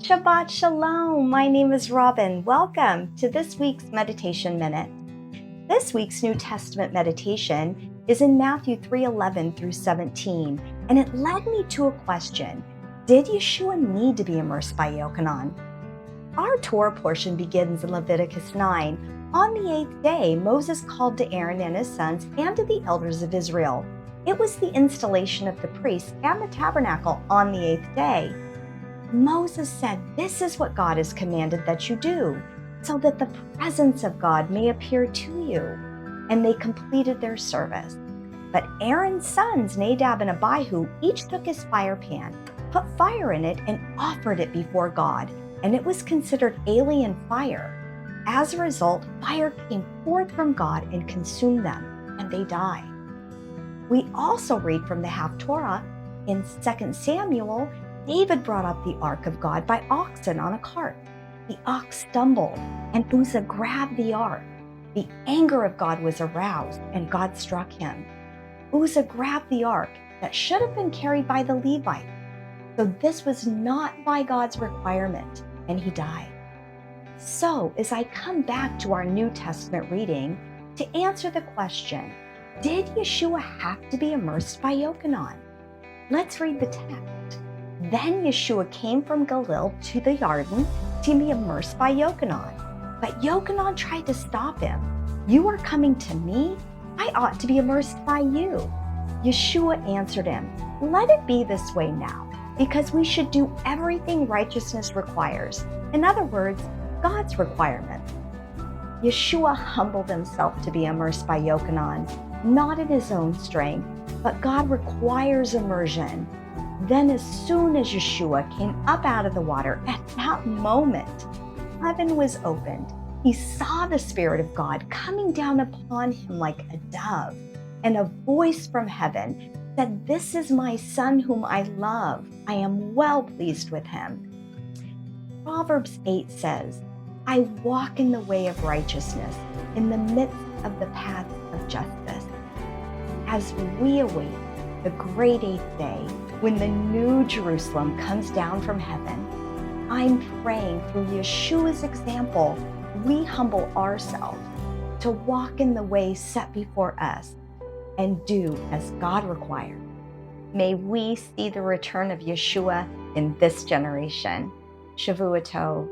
Shabbat Shalom. My name is Robin. Welcome to this week's Meditation Minute. This week's New Testament meditation is in Matthew 3:11 through 17, and it led me to a question. Did Yeshua need to be immersed by Yochanan? Our Torah portion begins in Leviticus 9. On the 8th day, Moses called to Aaron and his sons and to the elders of Israel. It was the installation of the priests and the tabernacle on the 8th day. Moses said, "This is what God has commanded that you do, so that the presence of God may appear to you." And they completed their service. But Aaron's sons, Nadab and Abihu, each took his fire pan, put fire in it, and offered it before God, and it was considered alien fire. As a result, fire came forth from God and consumed them, and they died. We also read from the Haftorah in 2 Samuel, David brought up the ark of God by oxen on a cart. The ox stumbled, and Uzzah grabbed the ark. The anger of God was aroused, and God struck him. Uzzah grabbed the ark that should have been carried by the Levite. So this was not by God's requirement, and he died. So as I come back to our New Testament reading to answer the question, did Yeshua have to be immersed by Yochanan? Let's read the text. Then Yeshua came from Galilee to the Jordan to be immersed by Yochanan. But Yochanan tried to stop him. "You are coming to me? I ought to be immersed by you." Yeshua answered him, "Let it be this way now, because we should do everything righteousness requires." In other words, God's requirement. Yeshua humbled himself to be immersed by Yochanan, not in his own strength, but God requires immersion. Then as soon as Yeshua came up out of the water, at that moment, heaven was opened. He saw the Spirit of God coming down upon him like a dove, and a voice from heaven said, "This is my Son whom I love. I am well pleased with him." Proverbs 8 says, "I walk in the way of righteousness, in the midst of the paths of justice." As we await the great 8th day, when the new Jerusalem comes down from heaven, I'm praying through Yeshua's example, we humble ourselves to walk in the way set before us and do as God required. May we see the return of Yeshua in this generation. Shavua Tov.